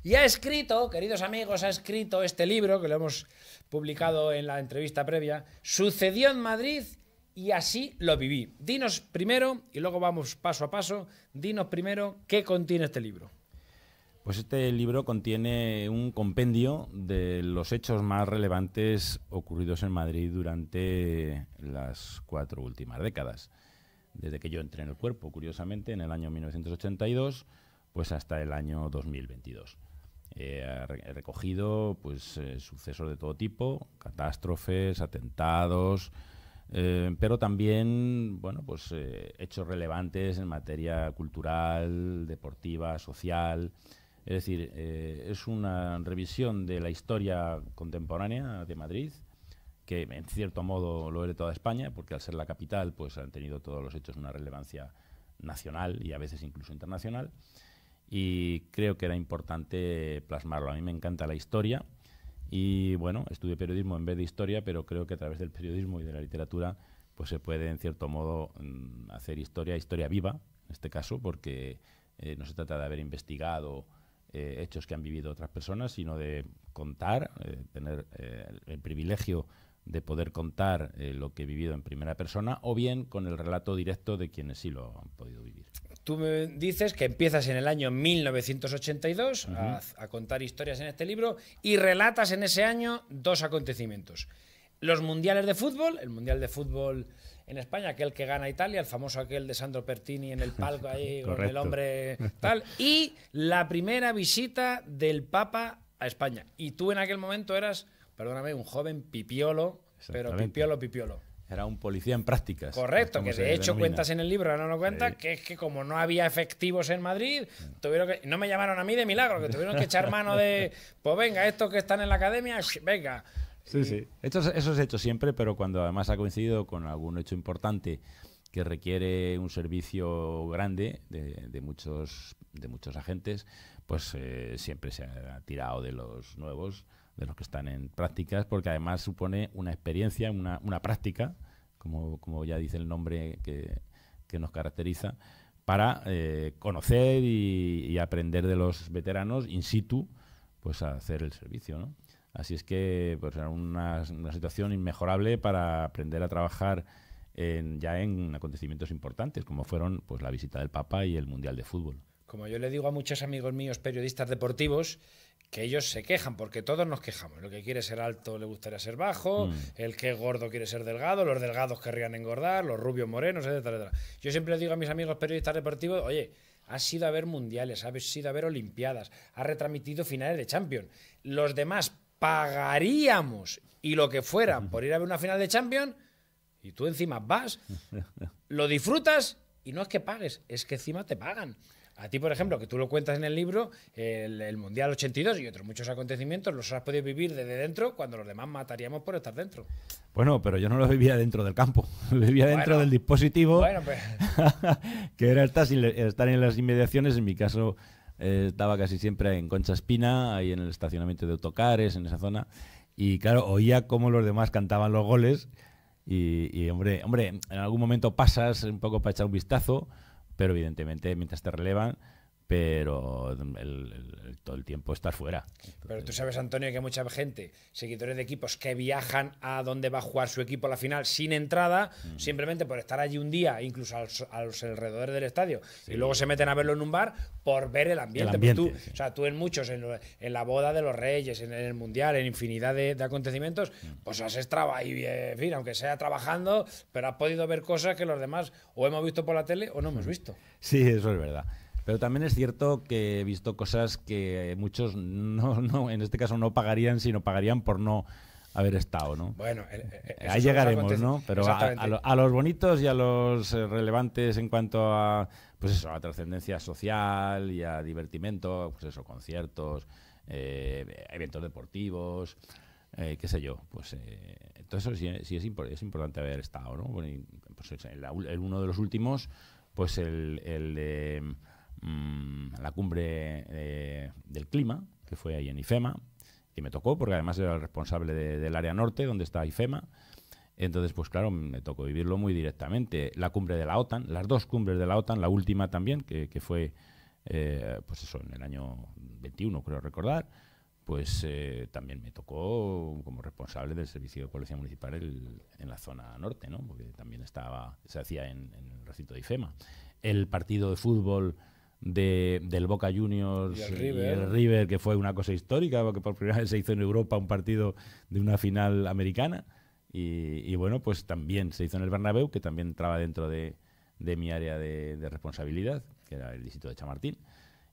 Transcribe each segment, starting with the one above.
Y ha escrito, queridos amigos, ha escrito este libro, que lo hemos publicado en la entrevista previa, Sucedió en Madrid y así lo viví. Dinos primero, y luego vamos paso a paso, dinos primero qué contiene este libro. Pues este libro contiene un compendio de los hechos más relevantes ocurridos en Madrid durante las 4 últimas décadas. Desde que yo entré en el cuerpo, curiosamente, en el año 1982, pues hasta el año 2022. He recogido pues sucesos de todo tipo, catástrofes, atentados, pero también bueno, pues, hechos relevantes en materia cultural, deportiva, social. Es decir, es una revisión de la historia contemporánea de Madrid, que en cierto modo lo es de toda España, porque al ser la capital pues han tenido todos los hechos una relevancia nacional y a veces incluso internacional, y creo que era importante plasmarlo. A mí me encanta la historia y bueno, estudié periodismo en vez de historia, pero creo que a través del periodismo y de la literatura pues se puede en cierto modo hacer historia viva, en este caso, porque no se trata de haber investigado hechos que han vivido otras personas, sino de contar, tener el privilegio de poder contar lo que he vivido en primera persona, o bien con el relato directo de quienes sí lo han podido vivir. Tú me dices que empiezas en el año 1982 a contar historias en este libro y relatas en ese año 2 acontecimientos. Los mundiales de fútbol, el mundial de fútbol en España, aquel que gana Italia, el famoso aquel de Sandro Pertini en el palco ahí con el hombre tal, y la primera visita del Papa a España. Y tú en aquel momento eras, perdóname, un joven pipiolo, pero pipiolo. Era un policía en prácticas. Correcto, que de hecho cuentas en el libro, no lo cuentas, sí, que es que como no había efectivos en Madrid, tuvieron que, no me llamaron a mí de milagro, que tuvieron que echar mano de, pues venga, estos que están en la academia, venga. Sí, sí. Eso se ha hecho siempre, pero cuando además ha coincidido con algún hecho importante que requiere un servicio grande de muchos agentes, pues siempre se ha tirado de los nuevos, de los que están en prácticas, porque además supone una experiencia, una práctica, como ya dice el nombre que nos caracteriza, para conocer y aprender de los veteranos in situ, pues a hacer el servicio, ¿no? Así es que pues era una situación inmejorable para aprender a trabajar ya en acontecimientos importantes, como fueron pues la visita del Papa y el Mundial de Fútbol. Como yo le digo a muchos amigos míos periodistas deportivos, que ellos se quejan, porque todos nos quejamos. El que quiere ser alto le gustaría ser bajo, el que es gordo quiere ser delgado, los delgados querrían engordar, los rubios morenos, etcétera, etcétera. Yo siempre les digo a mis amigos periodistas deportivos, oye, has ido a ver mundiales, has ido a ver olimpiadas, has retransmitido finales de Champions. Los demás pagaríamos y lo que fuera por ir a ver una final de Champions y tú encima vas, lo disfrutas y no es que pagues, es que encima te pagan. A ti, por ejemplo, que tú lo cuentas en el libro, el Mundial 82 y otros muchos acontecimientos los has podido vivir desde dentro cuando los demás mataríamos por estar dentro. Bueno, pero yo no lo vivía dentro del campo, lo vivía dentro del dispositivo, bueno, pues, que era estar en las inmediaciones. En mi caso estaba casi siempre en Concha Espina, ahí en el estacionamiento de autocares, en esa zona, y claro, oía cómo los demás cantaban los goles y hombre, en algún momento pasas un poco para echar un vistazo, pero evidentemente mientras te relevan, pero todo el tiempo estás fuera. Entonces, pero tú sabes, Antonio, que hay mucha gente, seguidores de equipos, que viajan a donde va a jugar su equipo a la final sin entrada, simplemente por estar allí un día, incluso a los alrededores del estadio, y luego se meten a verlo en un bar por ver el ambiente. Tú, sí. O sea, tú en muchos, en la boda de los Reyes, en el Mundial, en infinidad de acontecimientos, pues has estado ahí, en fin, aunque sea trabajando, pero has podido ver cosas que los demás o hemos visto por la tele o no hemos visto. Sí, eso es verdad. Pero también es cierto que he visto cosas que muchos no, en este caso no pagarían, sino pagarían por no haber estado, ¿no? Bueno, ahí llegaremos, ¿no? Pero a los bonitos y a los relevantes en cuanto a, pues eso, a trascendencia social y a divertimento, pues eso, conciertos, eventos deportivos, qué sé yo, pues todo eso sí es importante haber estado, ¿no? Bueno, pues uno de los últimos, pues el de la cumbre del clima, que fue ahí en IFEMA, que me tocó, porque además era el responsable del área norte, donde está IFEMA. Entonces, pues claro, me tocó vivirlo muy directamente. La cumbre de la OTAN, las dos cumbres de la OTAN, la última también, que fue pues eso, en el año 21, creo recordar, pues también me tocó como responsable del servicio de policía municipal en la zona norte, ¿no? Porque también se hacía en el recinto de IFEMA. El partido de fútbol del Boca Juniors y el River, que fue una cosa histórica, porque por primera vez se hizo en Europa un partido de una final americana. Y bueno, pues también se hizo en el Bernabéu, que también entraba dentro de mi área de responsabilidad, que era el distrito de Chamartín.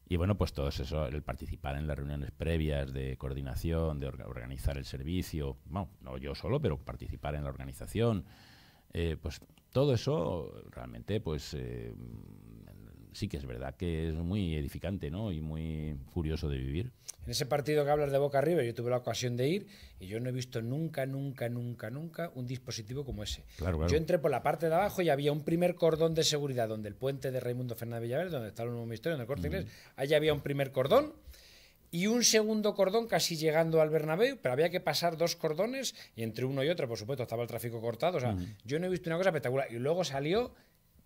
Y bueno, pues todo eso, el participar en las reuniones previas de coordinación, de organizar el servicio, bueno, no yo solo, pero participar en la organización, pues todo eso realmente, pues sí que es verdad que es muy edificante, ¿no? Y muy curioso de vivir. En ese partido que hablas de Boca River, yo tuve la ocasión de ir y yo no he visto nunca un dispositivo como ese. Claro, claro. Yo entré por la parte de abajo y había un primer cordón de seguridad donde el puente de Raimundo Fernández Villaverde, donde está el nuevo ministerio, en el Corte Inglés, allí había un primer cordón y un segundo cordón casi llegando al Bernabéu, pero había que pasar 2 cordones y entre uno y otro, por supuesto, estaba el tráfico cortado. O sea, yo no he visto una cosa espectacular. Y luego salió...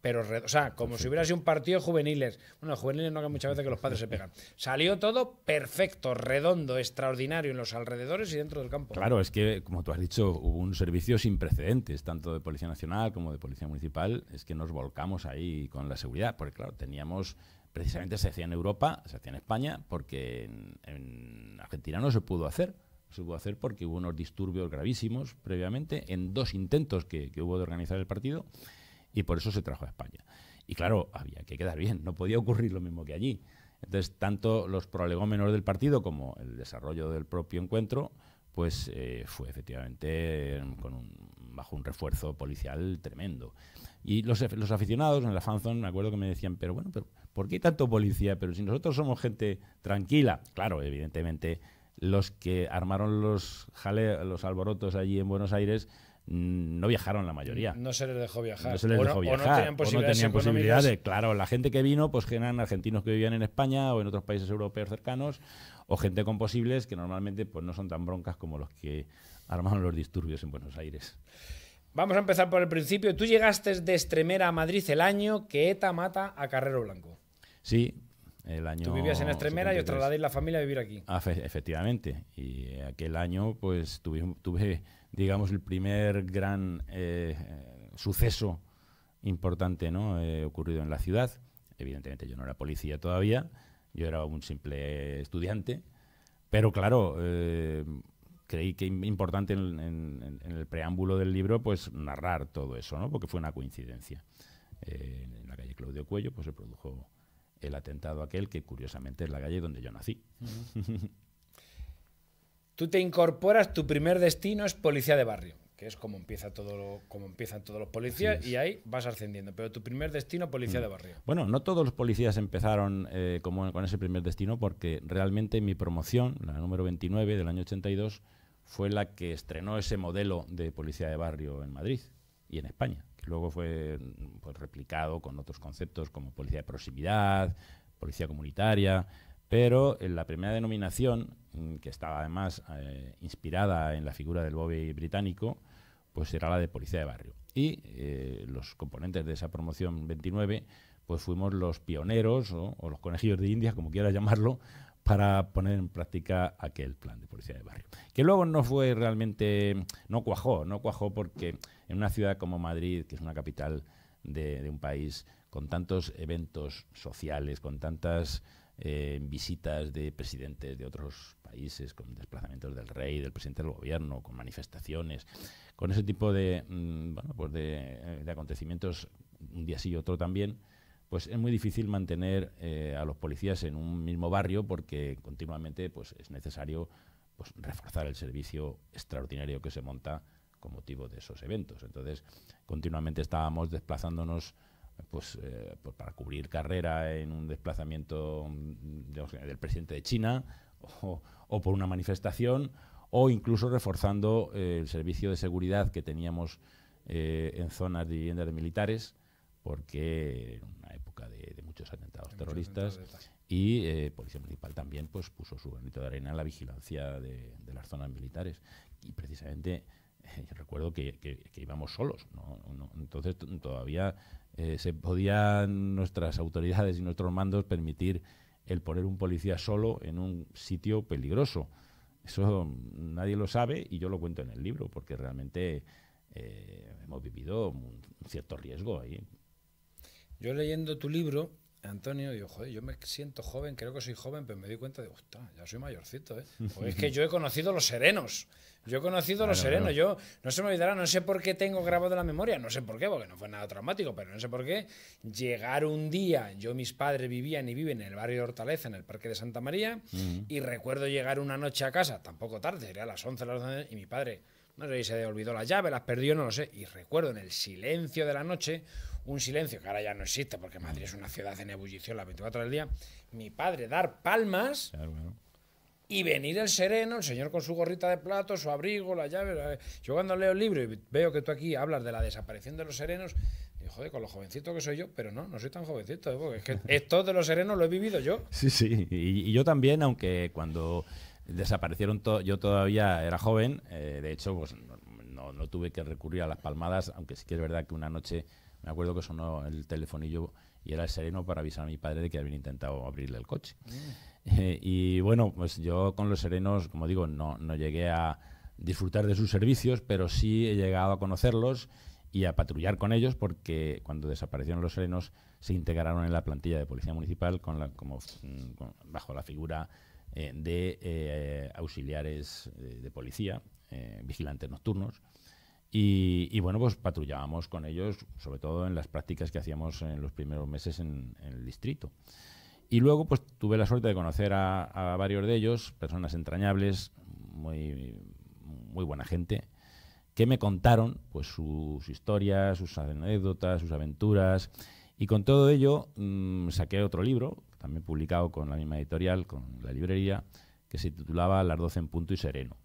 pero, o sea, como si hubiera sido un partido de juveniles. Bueno, juveniles no, que muchas veces que los padres se pegan. Salió todo perfecto, redondo, extraordinario en los alrededores y dentro del campo. Claro, es que, como tú has dicho, hubo un servicio sin precedentes, tanto de Policía Nacional como de Policía Municipal. Es que nos volcamos ahí con la seguridad, porque claro, teníamos... Precisamente se hacía en Europa, se hacía en España, porque en Argentina no se pudo hacer. No se pudo hacer porque hubo unos disturbios gravísimos previamente en 2 intentos que hubo de organizar el partido. Y por eso se trajo a España. Y claro, había que quedar bien, no podía ocurrir lo mismo que allí. Entonces, tanto los prolegómenos del partido como el desarrollo del propio encuentro, pues fue efectivamente bajo un refuerzo policial tremendo. Y los aficionados en la fanzone, me acuerdo que me decían, pero bueno, pero ¿por qué tanto policía? Pero si nosotros somos gente tranquila. Claro, evidentemente, los que armaron los alborotos allí en Buenos Aires no viajaron la mayoría. No se les dejó viajar. No se les dejó viajar. O no tenían posibilidades. Claro, la gente que vino, pues eran argentinos que vivían en España o en otros países europeos cercanos, o gente con posibles que normalmente pues no son tan broncas como los que armaron los disturbios en Buenos Aires. Vamos a empezar por el principio. Tú llegaste de Extremera a Madrid el año que ETA mata a Carrero Blanco. Sí, el año... Tú vivías en Extremera 73. Y os trasladáis la familia a vivir aquí. Efectivamente. Y aquel año pues tuve digamos, el primer gran suceso importante, ¿no? Ocurrido en la ciudad. Evidentemente yo no era policía todavía, yo era un simple estudiante, pero claro, creí que importante en el preámbulo del libro pues narrar todo eso, ¿no? Porque fue una coincidencia. En la calle Claudio Cuello pues se produjo el atentado aquel, que curiosamente es la calle donde yo nací. Tú te incorporas, tu primer destino es policía de barrio, que es como empiezan todos los policías, y ahí vas ascendiendo. Pero tu primer destino, policía de barrio. Bueno, no todos los policías empezaron con ese primer destino, porque realmente mi promoción, la número 29 del año 82, fue la que estrenó ese modelo de policía de barrio en Madrid y en España, que luego fue pues, replicado con otros conceptos como policía de proximidad, policía comunitaria. Pero en la primera denominación, que estaba además inspirada en la figura del bobby británico, pues era la de policía de barrio. Y los componentes de esa promoción 29, pues fuimos los pioneros o los conejillos de Indias, como quieras llamarlo, para poner en práctica aquel plan de policía de barrio. Que luego no fue realmente, no cuajó porque en una ciudad como Madrid, que es una capital de un país con tantos eventos sociales, con tantas visitas de presidentes de otros países, con desplazamientos del rey, del presidente del gobierno, con manifestaciones, con ese tipo de, de acontecimientos un día sí y otro también, pues es muy difícil mantener a los policías en un mismo barrio, porque continuamente pues, es necesario pues, reforzar el servicio extraordinario que se monta con motivo de esos eventos. Entonces, continuamente estábamos desplazándonos pues para cubrir carrera en un desplazamiento del presidente de China o por una manifestación, o incluso reforzando el servicio de seguridad que teníamos en zonas de viviendas de militares, porque en una época de muchos atentados terroristas, y Policía Municipal también pues puso su granito de arena en la vigilancia de las zonas militares. Y precisamente yo recuerdo que íbamos solos, entonces todavía se podían nuestras autoridades y nuestros mandos permitir el poner un policía solo en un sitio peligroso. Eso nadie lo sabe y yo lo cuento en el libro, porque realmente hemos vivido un cierto riesgo ahí. Yo leyendo tu libro, Antonio, digo, joder, yo me siento joven, creo que soy joven, pero me di cuenta de, ostras, ya soy mayorcito, ¿eh? Pues es que yo he conocido los serenos. Yo he conocido los serenos. Yo, no se me olvidará, no sé por qué tengo grabado en la memoria, no sé por qué, porque no fue nada traumático, pero no sé por qué. Llegar un día, mis padres vivían y viven en el barrio de Hortaleza, en el Parque de Santa María, y recuerdo llegar una noche a casa, tampoco tarde, sería a las 11, las 12, y mi padre, no sé si se le olvidó la llave, las perdió, no lo sé, y recuerdo en el silencio de la noche, un silencio que ahora ya no existe porque Madrid es una ciudad en ebullición las 24 horas del día, mi padre dar palmas, claro. Y venir el sereno, el señor con su gorrita de plato, su abrigo, la llave. Yo cuando leo el libro y veo que tú aquí hablas de la desaparición de los serenos, digo, joder, con lo jovencito que soy yo, pero no soy tan jovencito, porque es que esto de los serenos lo he vivido yo. Sí, y yo también, aunque cuando desaparecieron yo todavía era joven, de hecho pues no tuve que recurrir a las palmadas, aunque sí que es verdad que una noche me acuerdo que sonó el telefonillo y era el sereno para avisar a mi padre de que habían intentado abrirle el coche. Y bueno, pues yo con los serenos, como digo, no llegué a disfrutar de sus servicios, pero sí he llegado a conocerlos y a patrullar con ellos, porque cuando desaparecieron los serenos se integraron en la plantilla de Policía Municipal bajo la figura de auxiliares de policía, vigilantes nocturnos. Y bueno, pues patrullábamos con ellos, sobre todo en las prácticas que hacíamos en los primeros meses en el distrito. Y luego pues tuve la suerte de conocer a varios de ellos, personas entrañables, muy buena gente, que me contaron pues sus historias, sus anécdotas, sus aventuras. Y con todo ello saqué otro libro, también publicado con la misma editorial, con la librería, que se titulaba Las 12 en punto y sereno.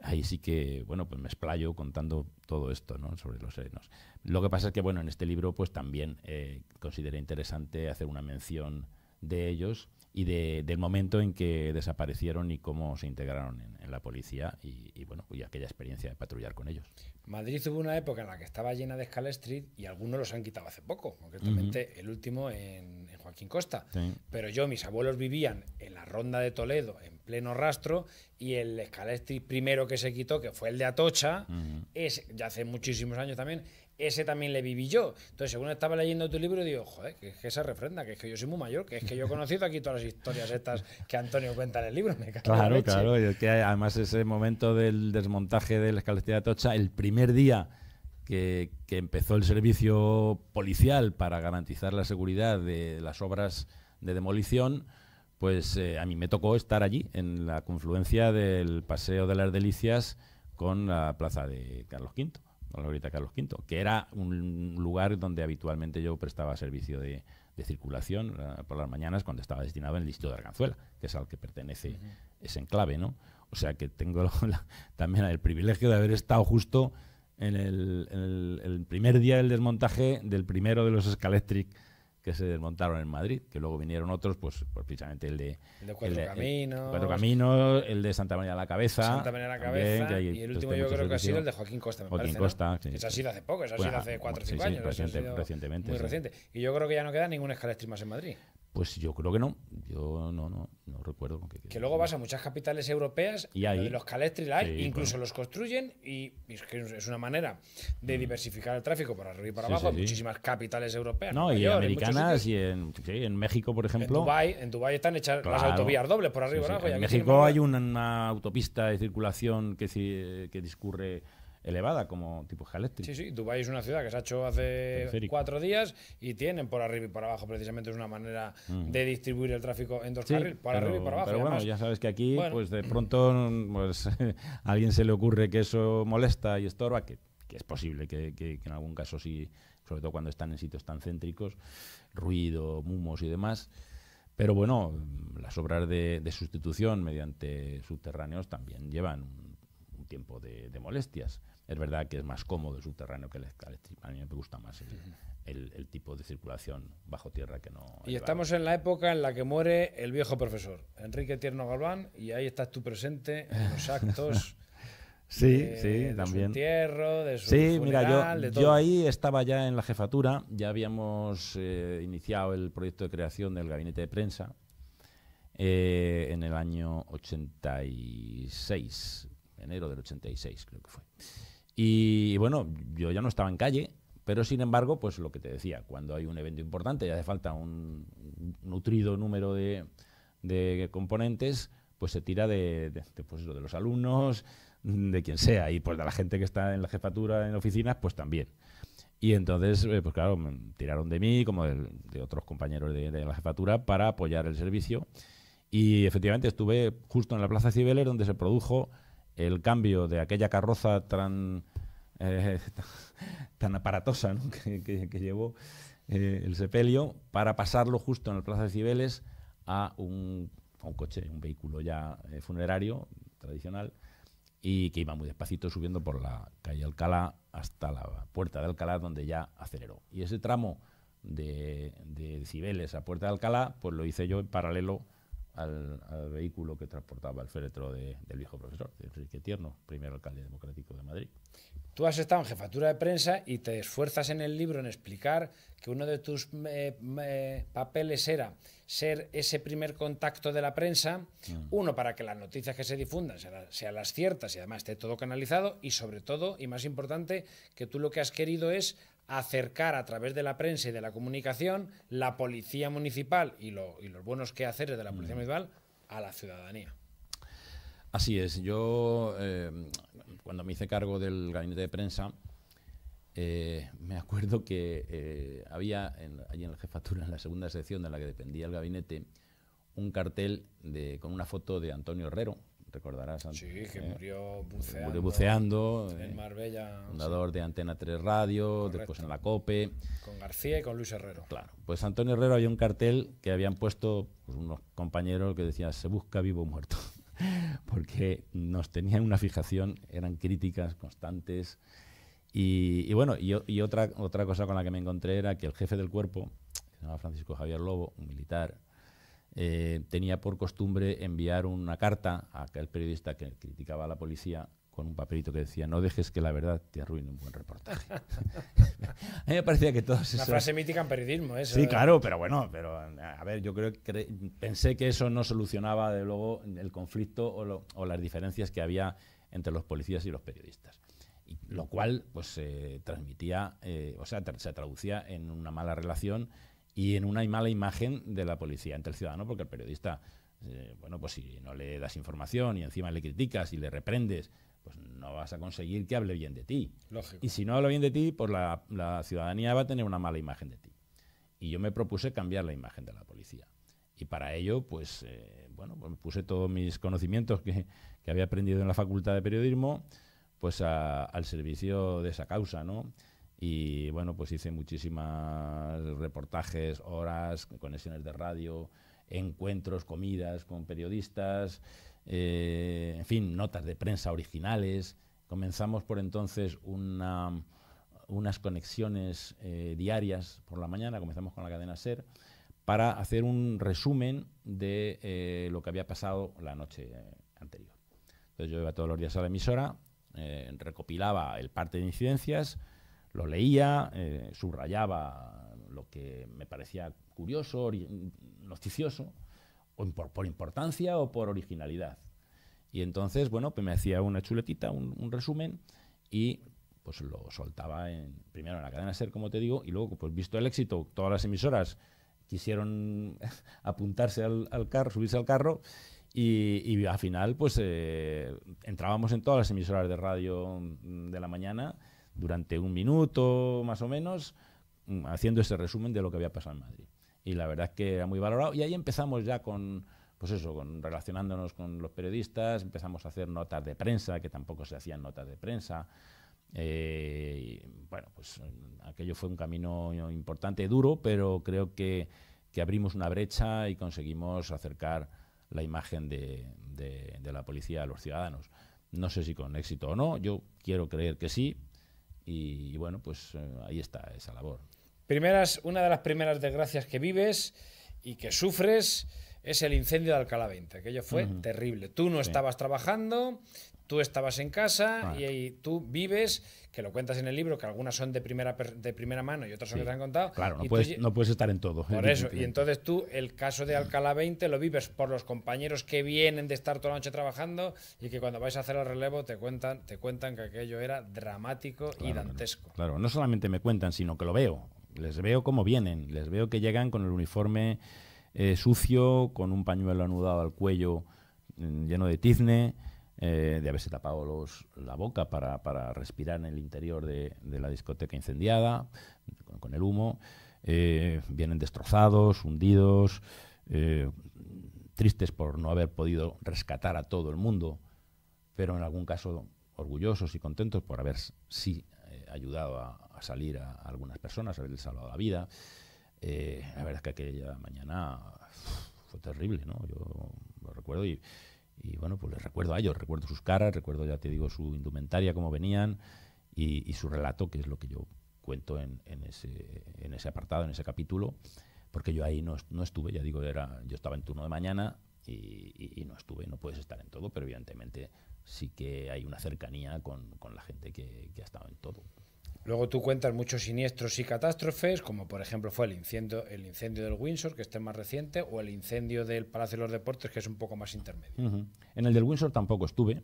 Ahí sí que, bueno, pues me explayo contando todo esto, ¿no?, sobre los serenos. Lo que pasa es que, bueno, en este libro pues también consideré interesante hacer una mención de ellos y del momento en que desaparecieron y cómo se integraron en la policía y bueno, y aquella experiencia de patrullar con ellos. Madrid hubo una época en la que estaba llena de Scalestri y algunos los han quitado hace poco, concretamente el último en Joaquín Costa. Sí. Pero mis abuelos vivían en la Ronda de Toledo, en pleno Rastro, y el Scalestri primero que se quitó, que fue el de Atocha, ya hace muchísimos años también, ese también le viví yo. Entonces, según estaba leyendo tu libro, digo, joder, que es que se refrenda, que es que yo soy muy mayor, que es que yo he conocido aquí todas las historias estas que Antonio cuenta en el libro. Claro, y es que además ese momento del desmontaje del Scalestri de Atocha, el primer día que empezó el servicio policial para garantizar la seguridad de las obras de demolición, pues a mí me tocó estar allí, en la confluencia del Paseo de las Delicias con la plaza de Carlos V. Con la glorieta Carlos V, que era un lugar donde habitualmente yo prestaba servicio de circulación por las mañanas cuando estaba destinado en el distrito de Arganzuela, que es al que pertenece ese enclave, ¿no? O sea que tengo también el privilegio de haber estado justo en el primer día del desmontaje del primero de los Scalestri que se desmontaron en Madrid, que luego vinieron otros, pues precisamente el de Cuatro Caminos, el de Santa María de la Cabeza. También, y el último yo creo que ha sido el de Joaquín Costa, Joaquín Costa, ¿no? Sí. Esa ha sido hace poco, esa ha sido hace 4 o 5 años. Recientemente. Muy reciente. Y yo creo que ya no queda ningún Scalestri más en Madrid. Pues yo creo que no. Yo no recuerdo. Que luego vas a muchas capitales europeas y ahí los Scalestri incluso los construyen y es que es una manera de diversificar el tráfico por arriba y por abajo. Muchísimas capitales europeas. No, y americanas y en México, por ejemplo. En Dubái están hechas las autovías dobles por arriba y por abajo. En México hay una autopista de circulación que discurre elevada como tipo Scalestri. Sí, Dubái es una ciudad que se ha hecho hace 4 días y tienen por arriba y por abajo, precisamente es una manera de distribuir el tráfico en dos carriles, por arriba y por abajo. Pero bueno, además, ya sabes que aquí pues de pronto pues, a alguien se le ocurre que eso molesta y estorba, que es posible que en algún caso sí, sobre todo cuando están en sitios tan céntricos, ruido, humos y demás. Pero bueno, las obras de sustitución mediante subterráneos también llevan un tiempo de molestias. Es verdad que es más cómodo el subterráneo que el Scalestri. A mí me gusta más el tipo de circulación bajo tierra que no. Y estamos en la época en la que muere el viejo profesor, Enrique Tierno Galván, y ahí estás tú presente en los actos Sí, de también. su entierro, de su Sí, funeral, mira, de todo. yo ahí estaba ya en la jefatura, ya habíamos iniciado el proyecto de creación del gabinete de prensa en el año 86, enero del 86 creo que fue. Y bueno, yo ya no estaba en calle, pero sin embargo, pues lo que te decía, cuando hay un evento importante y hace falta un nutrido número de componentes, pues se tira pues eso, de los alumnos, de quien sea, y pues de la gente que está en la jefatura, en oficinas, pues también. Y entonces, pues claro, me tiraron de mí, como de otros compañeros de la jefatura, para apoyar el servicio. Y efectivamente estuve justo en la Plaza Cibeles, donde se produjo el cambio de aquella carroza tan aparatosa, ¿no? que llevó el sepelio, para pasarlo justo en la Plaza de Cibeles a un coche, un vehículo ya funerario tradicional, y que iba muy despacito subiendo por la calle Alcalá hasta la Puerta de Alcalá, donde ya aceleró. Y ese tramo de Cibeles a Puerta de Alcalá, pues lo hice yo en paralelo al vehículo que transportaba el féretro del viejo profesor, de Enrique Tierno, primer alcalde democrático de Madrid. Tú has estado en jefatura de prensa y te esfuerzas en el libro en explicar que uno de tus papeles era ser ese primer contacto de la prensa, uno, para que las noticias que se difundan sean las ciertas y además esté todo canalizado, y sobre todo, y más importante, que tú lo que has querido es acercar a través de la prensa y de la comunicación la policía municipal y los buenos quehaceres de la policía municipal a la ciudadanía. Así es. Yo, cuando me hice cargo del gabinete de prensa, me acuerdo que había allí en la jefatura, en la segunda sección de la que dependía el gabinete, un cartel con una foto de Antonio Herrero, recordarás. Sí, que murió buceando. Murió buceando. En Marbella. Fundador sí. de Antena 3 Radio, Correcto. después en la COPE. Con García y con Luis Herrero. Claro. Pues Antonio Herrero había un cartel que habían puesto pues, unos compañeros que decían: se busca vivo o muerto. Porque nos tenían una fijación, eran críticas constantes. Y bueno, y otra cosa con la que me encontré era que el jefe del cuerpo, que se llamaba Francisco Javier Lobo, un militar, tenía por costumbre enviar una carta a aquel periodista que criticaba a la policía con un papelito que decía: no dejes que la verdad te arruine un buen reportaje. A mí me parecía que todos Una frase mítica en periodismo, eso. Sí, claro, pero bueno, a ver, yo pensé que eso no solucionaba de luego el conflicto o las diferencias que había entre los policías y los periodistas. Y lo cual pues transmitía, se traducía en una mala relación y en una mala imagen de la policía entre el ciudadano, porque el periodista, bueno, pues si no le das información y encima le criticas y le reprendes, pues no vas a conseguir que hable bien de ti. Lógico. Y si no habla bien de ti, pues la ciudadanía va a tener una mala imagen de ti. Y yo me propuse cambiar la imagen de la policía. Y para ello, pues, pues me puse todos mis conocimientos que había aprendido en la Facultad de Periodismo, pues al servicio de esa causa, ¿no? Y bueno, pues hice muchísimas reportajes, horas, conexiones de radio, encuentros, comidas con periodistas, en fin, notas de prensa originales. Comenzamos por entonces unas conexiones diarias por la mañana, comenzamos con la cadena SER, para hacer un resumen de lo que había pasado la noche anterior. Entonces yo iba todos los días a la emisora, recopilaba el parte de incidencias, lo leía, subrayaba lo que me parecía curioso, noticioso, o por importancia o por originalidad. Y entonces, bueno, pues me hacía una chuletita, un resumen, y pues lo soltaba primero en la cadena SER, como te digo, y luego, pues visto el éxito, todas las emisoras quisieron apuntarse al carro, subirse al carro, y al final, pues entrábamos en todas las emisoras de radio de la mañana durante un minuto más o menos, haciendo ese resumen de lo que había pasado en Madrid. Y la verdad es que era muy valorado. Y ahí empezamos ya relacionándonos con los periodistas, empezamos a hacer notas de prensa, que tampoco se hacían notas de prensa. Bueno, pues aquello fue un camino importante, duro, pero creo que abrimos una brecha y conseguimos acercar la imagen de la policía a los ciudadanos. No sé si con éxito o no, yo quiero creer que sí. Y bueno, pues ahí está esa labor. Una de las primeras desgracias que vives y que sufres es el incendio de Alcalá 20. Aquello fue terrible. Tú no estabas trabajando, tú estabas en casa y ahí tú vives, que lo cuentas en el libro, que algunas son de primera mano y otras son que te han contado. Claro, no puedes estar en todo. Por eso, y entonces tú el caso de Alcalá 20 lo vives por los compañeros que vienen de estar toda la noche trabajando y que cuando vais a hacer el relevo te cuentan que aquello era dramático y dantesco. Claro, no solamente me cuentan, sino que lo veo. Les veo cómo vienen, les veo que llegan con el uniforme sucio, con un pañuelo anudado al cuello lleno de tizne, de haberse tapado la boca para respirar en el interior de la discoteca incendiada, con el humo. Vienen destrozados, hundidos, tristes por no haber podido rescatar a todo el mundo, pero en algún caso orgullosos y contentos por haber ayudado a salir a algunas personas, haberles salvado la vida. La verdad es que aquella mañana fue terrible, ¿no? Yo lo recuerdo y bueno, pues les recuerdo a ellos, recuerdo sus caras, recuerdo, ya te digo, su indumentaria, cómo venían y su relato, que es lo que yo cuento en ese apartado, en ese capítulo, porque yo ahí no estuve, ya digo, yo estaba en turno de mañana y no estuve, no puedes estar en todo, pero evidentemente sí que hay una cercanía con la gente que ha estado en todo. Luego tú cuentas muchos siniestros y catástrofes, como por ejemplo fue el incendio del Windsor, que este es más reciente, o el incendio del Palacio de los Deportes, que es un poco más intermedio. En el del Windsor tampoco estuve,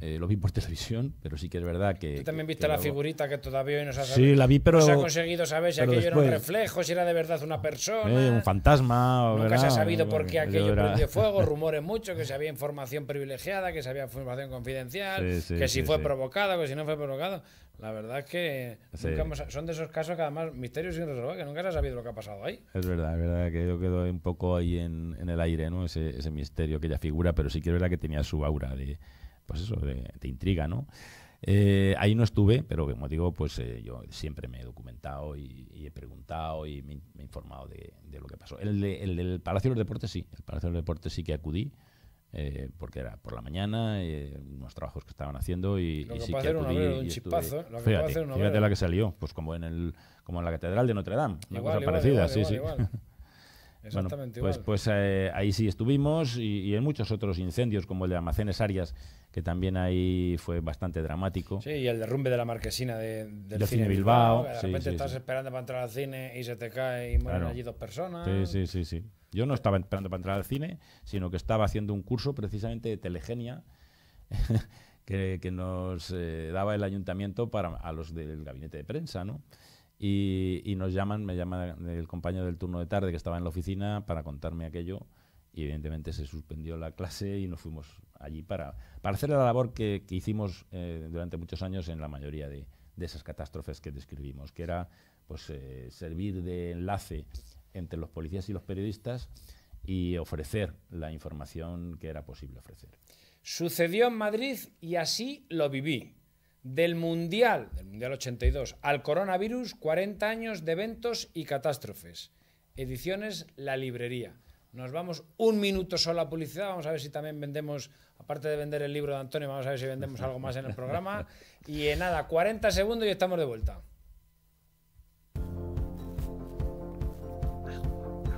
lo vi por televisión, pero sí que es verdad que... ¿Tú también viste la figurita que todavía hoy no se ha sabido? Sí, la vi, pero... No se ha conseguido saber si aquello era un reflejo, si era de verdad una persona... un fantasma... Nunca se ha sabido por qué aquello prendió fuego, rumores muchos, que si había información privilegiada, que si había información confidencial, que si fue provocada, que si no fue provocado... La verdad es que son de esos casos que además misterios sin resolver, que nunca se ha sabido lo que ha pasado ahí. Es verdad que yo quedo un poco ahí en el aire, ¿no? Ese misterio, aquella figura, pero sí que es verdad que tenía su aura de intriga, ¿no? Ahí no estuve, pero como digo, pues yo siempre me he documentado y he preguntado y me he informado de lo que pasó. El del Palacio de los Deportes sí, el Palacio de los Deportes sí que acudí. Porque era por la mañana, unos trabajos que estaban haciendo y sí que acudí. Un chipazo, fíjate la que salió, pues como en la Catedral de Notre Dame, una cosa parecida, igual. Exactamente igual. Pues ahí sí estuvimos y en muchos otros incendios, como el de Almacenes Arias, que también ahí fue bastante dramático. Sí, y el derrumbe de la marquesina del cine Bilbao. De repente estás esperando para entrar al cine y se te cae y mueren allí 2 personas. Sí. Yo no estaba esperando para entrar al cine, sino que estaba haciendo un curso precisamente de telegenia que nos daba el ayuntamiento a los del gabinete de prensa, ¿no? Y me llama el compañero del turno de tarde que estaba en la oficina para contarme aquello y evidentemente se suspendió la clase y nos fuimos allí para hacer la labor que hicimos durante muchos años en la mayoría de esas catástrofes que describimos, que era pues servir de enlace entre los policías y los periodistas y ofrecer la información que era posible ofrecer. Sucedió en Madrid y así lo viví. Del Mundial 82 al coronavirus, 40 años de eventos y catástrofes. Ediciones La Librería. Nos vamos un minuto solo a publicidad, vamos a ver si también vendemos, aparte de vender el libro de Antonio, vamos a ver si vendemos algo más en el programa. Y en nada, 40 segundos y estamos de vuelta.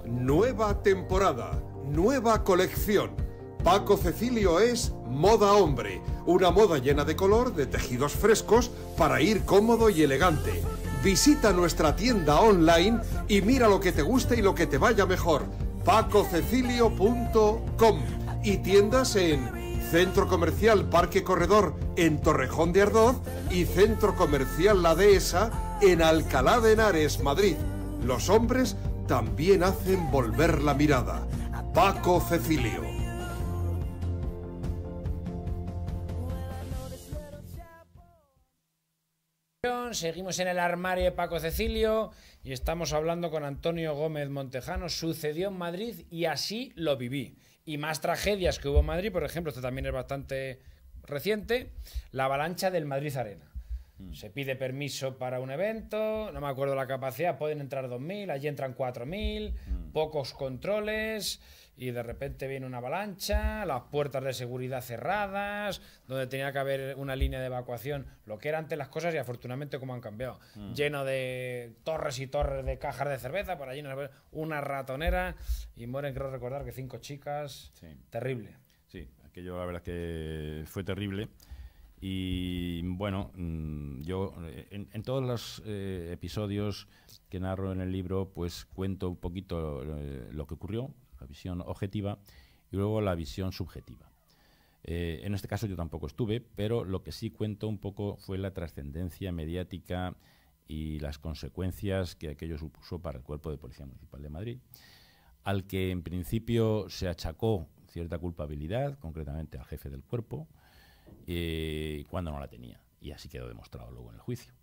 Nueva temporada, nueva colección. Paco Cecilio es Moda Hombre, una moda llena de color, de tejidos frescos para ir cómodo y elegante. Visita nuestra tienda online y mira lo que te guste y lo que te vaya mejor. pacocecilio.com y tiendas en Centro Comercial Parque Corredor en Torrejón de Ardoz y Centro Comercial La Dehesa en Alcalá de Henares, Madrid. Los hombres también hacen volver la mirada. Paco Cecilio. Seguimos en el armario de Paco Cecilio y estamos hablando con Antonio Gómez Montejano. Sucedió en Madrid y así lo viví. Y más tragedias que hubo en Madrid, por ejemplo, esto también es bastante reciente, la avalancha del Madrid Arena. Se pide permiso para un evento, no me acuerdo la capacidad, pueden entrar 2.000, allí entran 4.000, pocos controles y de repente viene una avalancha, las puertas de seguridad cerradas, donde tenía que haber una línea de evacuación, lo que eran antes las cosas y afortunadamente cómo han cambiado. Lleno de torres y torres de cajas de cerveza, por allí una ratonera y mueren, creo recordar, que 5 chicas. Sí. Terrible. Sí, aquello la verdad es que fue terrible. Y bueno, yo en todos los episodios que narro en el libro, pues cuento un poquito lo que ocurrió, la visión objetiva, y luego la visión subjetiva. En este caso yo tampoco estuve, pero lo que sí cuento un poco fue la trascendencia mediática y las consecuencias que aquello supuso para el Cuerpo de Policía Municipal de Madrid, al que en principio se achacó cierta culpabilidad, concretamente al jefe del cuerpo, cuando no la tenía. Y así quedó demostrado luego en el juicio.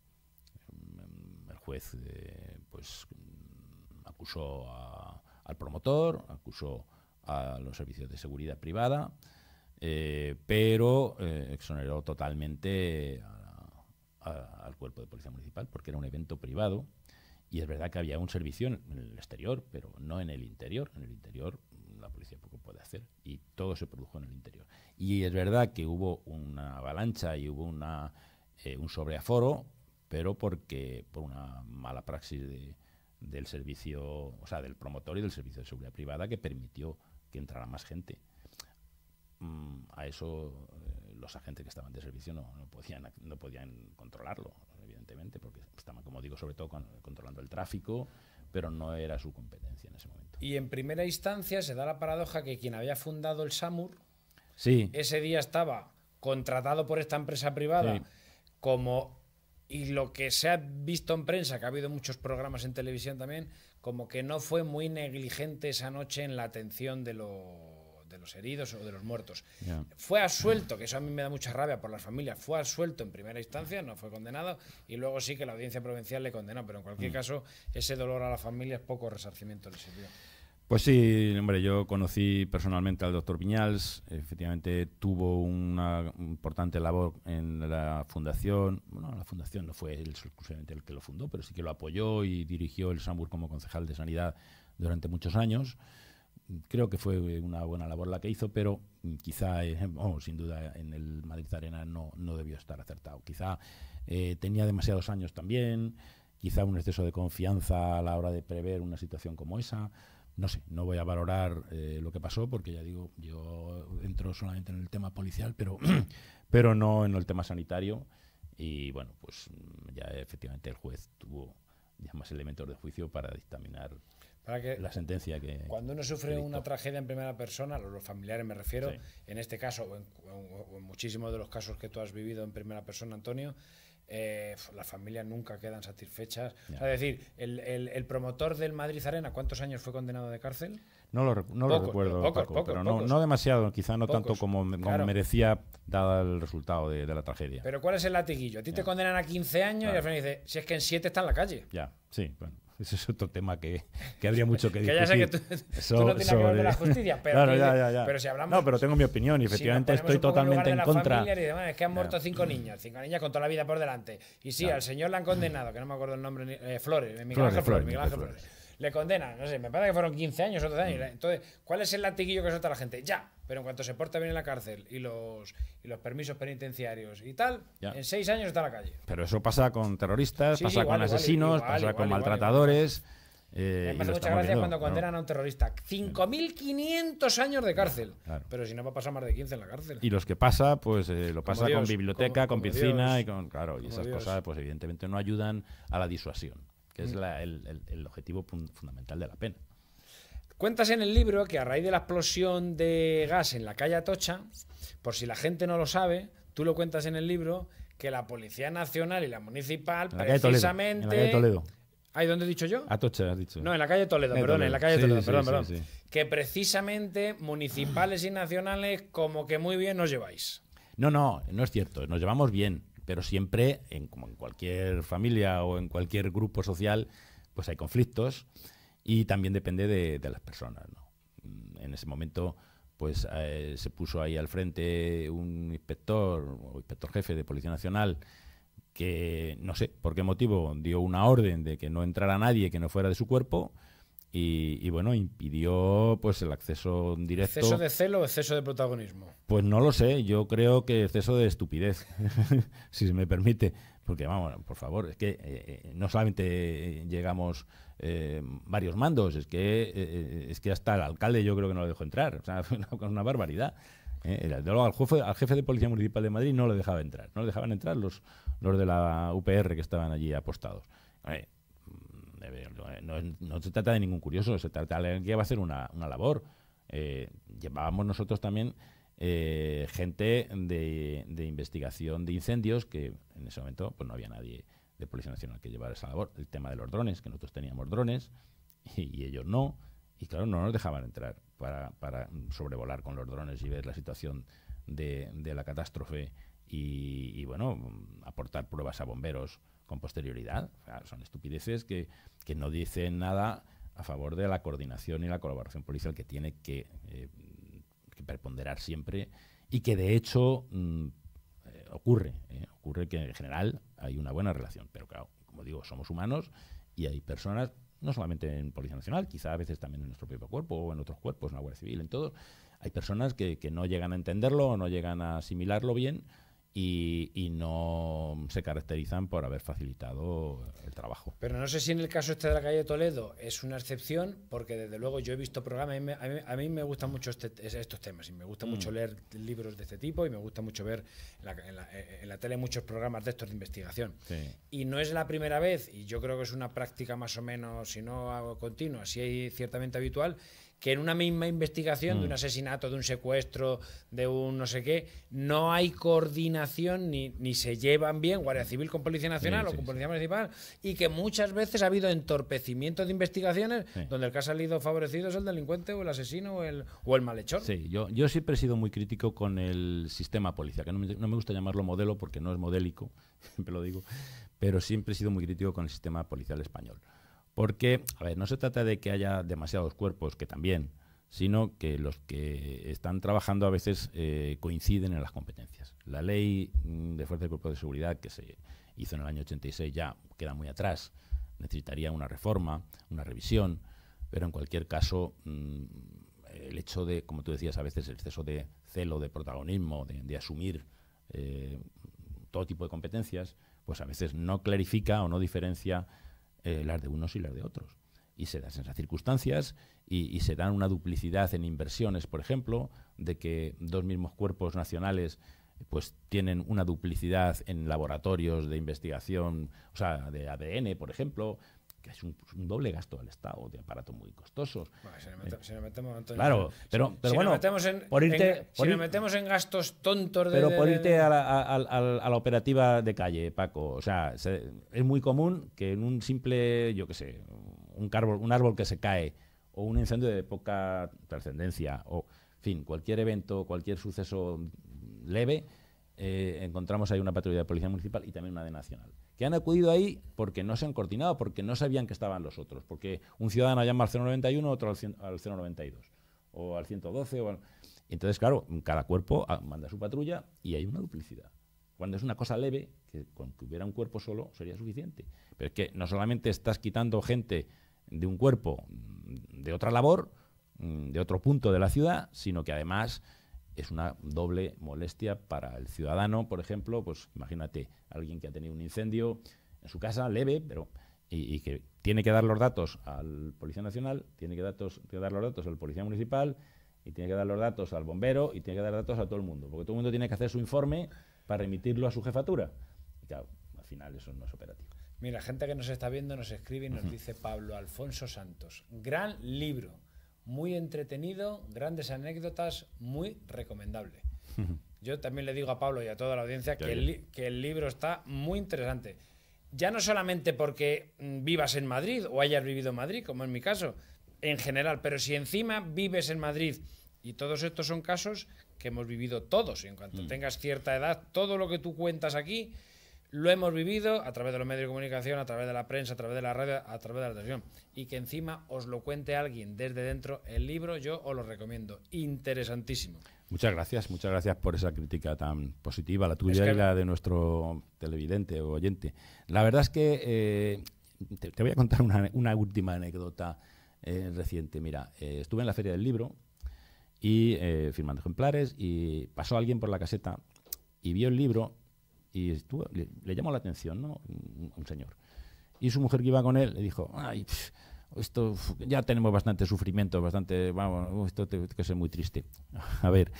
El juez acusó al promotor, acusó a los servicios de seguridad privada, pero exoneró totalmente al Cuerpo de Policía Municipal, porque era un evento privado. Y es verdad que había un servicio en el exterior, pero no en el interior. En el interior la policía poco puede hacer, y todo se produjo en el interior. Y es verdad que hubo una avalancha y hubo un sobreaforo, pero por una mala praxis del servicio, o sea, del promotor y del servicio de seguridad privada, que permitió que entrara más gente. A eso los agentes que estaban de servicio no podían controlarlo, evidentemente, porque estaban, como digo, sobre todo controlando el tráfico, pero no era su competencia en ese momento. Y en primera instancia se da la paradoja que quien había fundado el SAMUR, sí, ese día estaba contratado por esta empresa privada, sí, y lo que se ha visto en prensa, que ha habido muchos programas en televisión también, como que no fue muy negligente esa noche en la atención de los heridos o de los muertos. Yeah. Fue absuelto, que eso a mí me da mucha rabia por las familias, fue absuelto en primera instancia, no fue condenado, y luego sí que la audiencia provincial le condenó, pero en cualquier caso ese dolor a la familia es poco resarcimiento le sirvió. Pues sí, hombre, yo conocí personalmente al doctor Viñals, efectivamente tuvo una importante labor en la fundación. Bueno, la fundación no fue él exclusivamente el que lo fundó, pero sí que lo apoyó y dirigió el SAMUR como concejal de Sanidad durante muchos años. Creo que fue una buena labor la que hizo, pero quizá, sin duda, en el Madrid Arena no debió estar acertado. Quizá tenía demasiados años también, quizá un exceso de confianza a la hora de prever una situación como esa. No sé, no voy a valorar lo que pasó, porque ya digo, yo entro solamente en el tema policial, pero no en el tema sanitario. Y bueno, pues ya efectivamente el juez tuvo ya más elementos de juicio para dictaminar la sentencia que... Cuando uno sufre una tragedia en primera persona, los familiares me refiero, sí, en este caso, o en muchísimos de los casos que tú has vivido en primera persona, Antonio, las familias nunca quedan satisfechas. O sea, es decir, el promotor del Madrid Arena, ¿cuántos años fue condenado de cárcel? No lo recuerdo, Paco, pero no demasiado, quizá no tanto como merecía, dado el resultado de la tragedia. Pero ¿cuál es el latiguillo? A ti te condenan a 15 años y al final dices, si es que en 7 está en la calle. Ya, sí, bueno. Ese es otro tema que habría mucho que discutir. Que ya sé que tú no tienes que ver de la justicia, pero, claro, ya. Pero si hablamos... No, pero tengo mi opinión y efectivamente estoy totalmente en contra. Es que han muerto 5 niñas con toda la vida por delante. Y sí, al señor le han condenado, que no me acuerdo el nombre, Miguel Ángel Flores. Le condenan, no sé, me parece que fueron 15 años o 12 años. Entonces, ¿cuál es el latiguillo que suelta la gente? Ya, pero en cuanto se porta bien en la cárcel y los permisos penitenciarios y tal, en 6 años está en la calle. Pero eso pasa con terroristas, pasa con asesinos, pasa con maltratadores. Me hace mucha gracia cuando condenan a un terrorista. 5.500 años de cárcel. Claro. Pero si no va a pasar más de 15 en la cárcel. Y los que pasa, pues lo pasa Dios, con biblioteca, con piscina, y y esas cosas, pues evidentemente no ayudan a la disuasión, que es el objetivo fundamental de la pena. Cuentas en el libro que a raíz de la explosión de gas en la calle Atocha, por si la gente no lo sabe, tú lo cuentas en el libro, que la Policía Nacional y la Municipal precisamente... En la calle Toledo. ¿Ahí dónde he dicho yo? Atocha, has dicho. No, en la calle Toledo, perdón, en la calle Toledo, perdón. Sí. Que precisamente municipales y nacionales como que muy bien nos lleváis. No es cierto, nos llevamos bien, pero siempre, como en cualquier familia o en cualquier grupo social, pues hay conflictos y también depende de las personas, ¿no? En ese momento, pues se puso ahí al frente un inspector jefe de Policía Nacional que, no sé por qué motivo, dio una orden de que no entrara nadie que no fuera de su cuerpo, y bueno, impidió pues el acceso directo. ¿Exceso de celo o exceso de protagonismo? Pues no lo sé, yo creo que exceso de estupidez, si se me permite. Porque vamos, por favor, es que no solamente llegamos varios mandos, es que hasta el alcalde yo creo que no lo dejó entrar. O sea, fue una barbaridad. Al jefe de Policía Municipal de Madrid no lo dejaba entrar. No le dejaban entrar los de la UPR que estaban allí apostados. No se trata de ningún curioso, se trata de alguien que va a hacer una labor. Llevábamos nosotros también gente de investigación de incendios, que en ese momento pues no había nadie de Policía Nacional que llevara esa labor. El tema de los drones, que nosotros teníamos drones y ellos no. Y claro, no nos dejaban entrar para sobrevolar con los drones y ver la situación de la catástrofe y bueno, aportar pruebas a bomberos con posterioridad. O sea, son estupideces que no dicen nada a favor de la coordinación y la colaboración policial que tiene que preponderar siempre y que de hecho ocurre que en general hay una buena relación. Pero claro, como digo, somos humanos y hay personas, no solamente en Policía Nacional, quizá a veces también en nuestro propio cuerpo o en otros cuerpos, en la Guardia Civil, en todos, hay personas que no llegan a entenderlo o no llegan a asimilarlo bien y no se caracterizan por haber facilitado el trabajo. Pero no sé si en el caso este de la calle de Toledo es una excepción, porque desde luego yo he visto programas, a mí me gustan mucho estos temas y me gusta mucho leer libros de este tipo y me gusta mucho ver en la tele muchos programas de estos de investigación. Sí. Y no es la primera vez, y yo creo que es una práctica más o menos, si no continua, si hay ciertamente habitual, que en una misma investigación de un asesinato, de un secuestro, de un no sé qué, no hay coordinación ni se llevan bien Guardia Civil con Policía Nacional o con Policía Municipal, y que muchas veces ha habido entorpecimiento de investigaciones donde el que ha salido favorecido es el delincuente o el asesino o el malhechor. Sí, yo siempre he sido muy crítico con el sistema policial, que no me gusta llamarlo modelo porque no es modélico, siempre lo digo, pero siempre he sido muy crítico con el sistema policial español. Porque, a ver, no se trata de que haya demasiados cuerpos, que también, sino que los que están trabajando a veces coinciden en las competencias. La ley de Fuerzas y Cuerpos de Seguridad que se hizo en el año 86 ya queda muy atrás, necesitaría una reforma, una revisión, pero en cualquier caso el hecho de, como tú decías, a veces el exceso de celo, de protagonismo, de asumir todo tipo de competencias, pues a veces no clarifica o no diferencia las de unos y las de otros. Y se dan esas circunstancias y se dan una duplicidad en inversiones, por ejemplo, de que dos mismos cuerpos nacionales pues tienen una duplicidad en laboratorios de investigación, o sea, de ADN, por ejemplo, que es un doble gasto al Estado, de aparatos muy costosos. Bueno, si nos metemos, Antonio, claro, pero si bueno, nos metemos en gastos tontos pero por irte a la operativa de calle, Paco, o sea, es muy común que en un simple, yo qué sé, un árbol que se cae o un incendio de poca trascendencia o, en fin, cualquier evento, cualquier suceso leve, encontramos ahí una patrulla de Policía Municipal y también una de Nacional, que han acudido ahí porque no se han coordinado, porque no sabían que estaban los otros, porque un ciudadano llama al 091, otro al 092, o al 112, entonces, claro, cada cuerpo manda su patrulla y hay una duplicidad. Cuando es una cosa leve, que con que hubiera un cuerpo solo sería suficiente. Pero es que no solamente estás quitando gente de un cuerpo de otra labor, de otro punto de la ciudad, sino que además es una doble molestia para el ciudadano. Por ejemplo, pues imagínate, alguien que ha tenido un incendio en su casa, leve, pero y que tiene que dar los datos al Policía Nacional, tiene que dar los datos al Policía Municipal, y tiene que dar los datos al bombero, y tiene que dar datos a todo el mundo, porque todo el mundo tiene que hacer su informe para remitirlo a su jefatura. Y claro, al final eso no es operativo. Mira, gente que nos está viendo nos escribe y nos dice Pablo Alfonso Santos: gran libro, muy entretenido, grandes anécdotas, muy recomendable. Yo también le digo a Pablo y a toda la audiencia que el libro está muy interesante. Ya no solamente porque vivas en Madrid o hayas vivido en Madrid, como en mi caso, en general, pero si encima vives en Madrid, y todos estos son casos que hemos vivido todos, y en cuanto tengas cierta edad, todo lo que tú cuentas aquí lo hemos vivido a través de los medios de comunicación, a través de la prensa, a través de la radio, a través de la televisión, y que encima os lo cuente alguien desde dentro el libro, yo os lo recomiendo. Interesantísimo. Muchas gracias por esa crítica tan positiva, la tuya y la de nuestro televidente o oyente. La verdad es que te voy a contar una última anécdota reciente. Mira, estuve en la Feria del Libro y firmando ejemplares y pasó alguien por la caseta y vio el libro y le llamó la atención, ¿no? Un señor. Y su mujer que iba con él le dijo, ay, esto ya tenemos bastante sufrimiento, vamos, esto tiene que ser muy triste. A ver,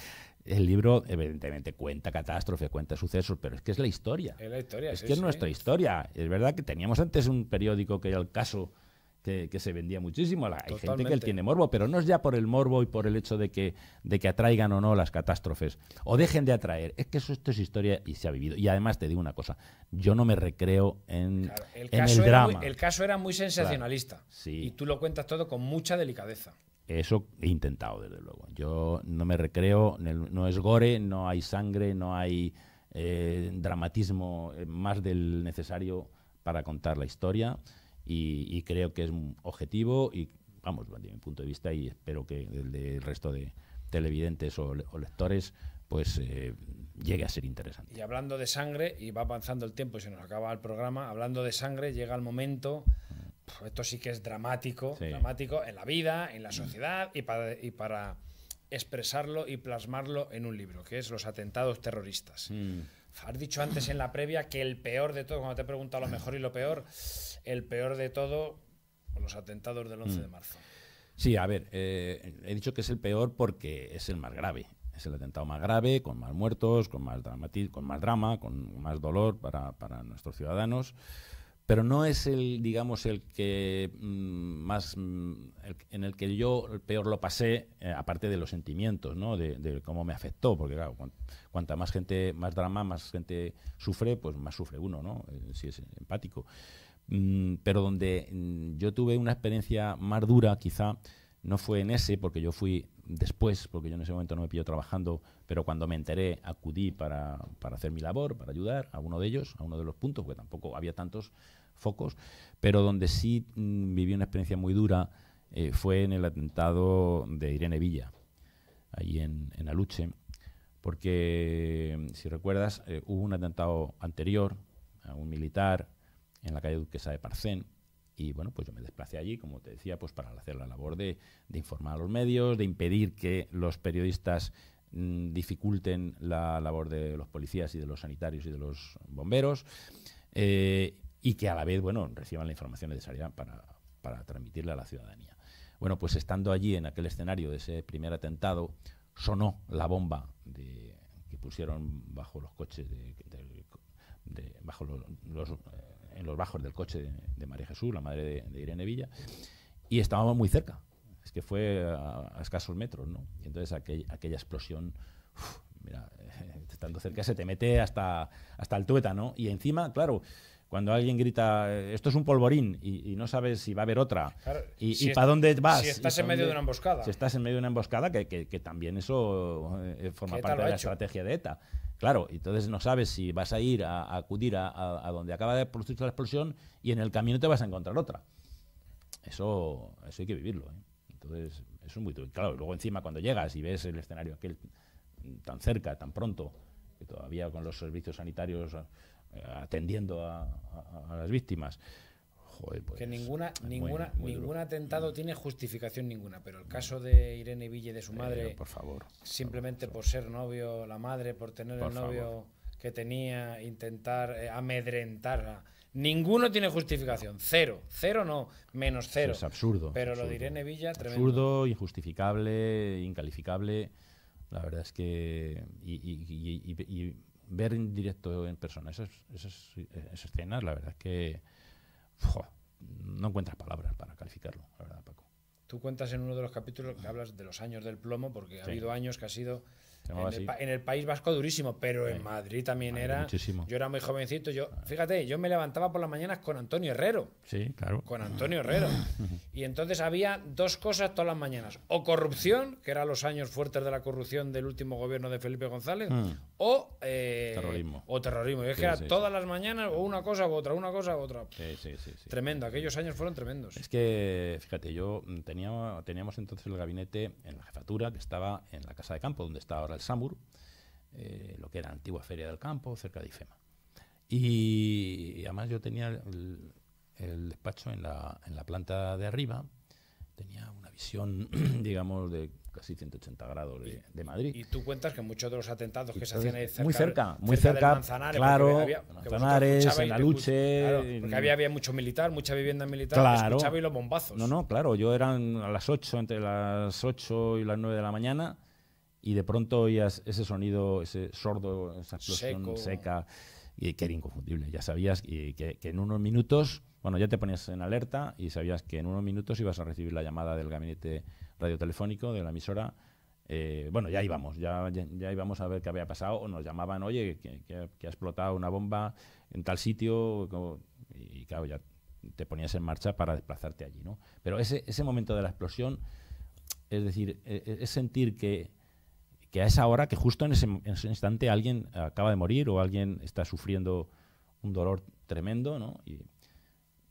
el libro evidentemente cuenta catástrofe, cuenta sucesos, pero es que es la historia. Es la historia, es que es nuestra historia. Es verdad que teníamos antes un periódico que era El Caso, que se vendía muchísimo. Hay gente que tiene morbo, pero no es ya por el morbo y por el hecho de que atraigan o no las catástrofes, o dejen de atraer. Es que esto es historia y se ha vivido. Y además te digo una cosa, yo no me recreo en el drama. El caso era muy sensacionalista, claro, sí. Y tú lo cuentas todo con mucha delicadeza. Eso he intentado, desde luego. Yo no me recreo, no es gore, no hay sangre, no hay dramatismo más del necesario para contar la historia. Y creo que es un objetivo y, vamos, desde mi punto de vista, y espero que el del resto de televidentes o lectores, pues llegue a ser interesante. Y hablando de sangre, y va avanzando el tiempo y se nos acaba el programa, hablando de sangre, llega el momento, esto sí que es dramático, sí. Dramático en la vida, en la sociedad, y para expresarlo y plasmarlo en un libro, que es Los atentados terroristas. Has dicho antes en la previa que el peor de todo, cuando te he preguntado lo mejor y lo peor, el peor de todo, los atentados del 11 de marzo. Sí, a ver, he dicho que es el peor porque es el más grave. Es el atentado más grave, con más muertos, con más drama, con más dolor para nuestros ciudadanos. Pero no es el que en el que yo el peor lo pasé, aparte de los sentimientos, ¿no? De cómo me afectó, porque claro, cuanta más gente, más drama, más gente sufre, pues más sufre uno, ¿no? Si es empático. Pero donde yo tuve una experiencia más dura, quizá, no fue en ese, porque yo fui después, porque yo en ese momento no me pilló trabajando, pero cuando me enteré acudí para hacer mi labor, para ayudar a uno de ellos, a uno de los puntos, porque tampoco había tantos focos, pero donde sí viví una experiencia muy dura fue en el atentado de Irene Villa, allí en Aluche, porque si recuerdas hubo un atentado anterior a un militar en la calle Duquesa de Parcén, y bueno, pues yo me desplacé allí, como te decía, pues para hacer la labor de informar a los medios, de impedir que los periodistas dificulten la labor de los policías y de los sanitarios y de los bomberos, y que a la vez, bueno, reciban la información necesaria para transmitirla a la ciudadanía. Bueno, pues estando allí en aquel escenario de ese primer atentado, sonó la bomba que pusieron bajo los coches bajo en los bajos del coche de María Jesús, la madre de Irene Villa, y estábamos muy cerca. Es que fue a escasos metros, ¿no? Y entonces aquella explosión, mira, estando cerca se te mete hasta el tuétano, y encima, claro, cuando alguien grita, esto es un polvorín, y no sabes si va a haber otra, claro, y para dónde vas. Si estás en medio de una emboscada. Si estás en medio de una emboscada, que también eso forma parte de la estrategia de ETA. Claro, entonces no sabes si vas a ir a acudir a donde acaba de producirse la explosión y en el camino te vas a encontrar otra. Eso hay que vivirlo, ¿eh? Entonces, eso es muy duro. Claro, luego encima cuando llegas y ves el escenario aquel tan cerca, tan pronto, que todavía con los servicios sanitarios atendiendo a las víctimas. Joder, pues, que ningún atentado tiene justificación ninguna, pero el caso de Irene Villa y de su madre, por favor, simplemente por ser novio, la madre, por tener el novio que tenía, intentar amedrentarla, ninguno tiene justificación. Cero no, menos cero. Eso es absurdo. Pero absurdo. Lo de Irene Villa, tremendo. Absurdo, injustificable, incalificable. La verdad es que y ver en directo, en persona, esas escenas, la verdad es que no encuentras palabras para calificarlo, la verdad, Paco. Tú cuentas en uno de los capítulos que hablas de los años del plomo, porque ha habido años que ha sido en el País Vasco durísimo, pero en Madrid también era. Muchísimo. Yo era muy jovencito, fíjate, yo me levantaba por las mañanas con Antonio Herrero. Sí, claro. Con Antonio Herrero. Y entonces había dos cosas todas las mañanas: o corrupción, que eran los años fuertes de la corrupción del último gobierno de Felipe González, o terrorismo. O terrorismo. Y es que era todas las mañanas o una cosa u otra, una cosa u otra. Sí. Tremendo, aquellos años fueron tremendos. Es que, fíjate, teníamos entonces el gabinete en la jefatura, que estaba en la Casa de Campo, donde está ahora el SAMUR, lo que era la antigua Feria del Campo, cerca de IFEMA. Y además yo tenía el despacho en la planta de arriba, tenía una visión, digamos, de casi 180 grados de Madrid. Y tú cuentas que muchos de los atentados que se hacían ahí muy cerca, del Manzanares, claro, Manzanares, en Aluche. Claro, porque había mucho militar, mucha vivienda militar, claro, escuchaba y los bombazos. No, claro, yo eran a las 8, entre las 8 y las 9 de la mañana, y de pronto oías ese sonido, ese sordo, esa explosión seca, y que era inconfundible. Ya sabías que en unos minutos, bueno, ya te ponías en alerta y sabías que en unos minutos ibas a recibir la llamada del gabinete radiotelefónico de la emisora. Bueno, ya íbamos a ver qué había pasado, o nos llamaban, oye, que ha explotado una bomba en tal sitio, y claro, ya te ponías en marcha para desplazarte allí, ¿no? Pero ese momento de la explosión, es decir, es sentir que a esa hora, que justo en ese instante alguien acaba de morir o alguien está sufriendo un dolor tremendo, ¿no? Y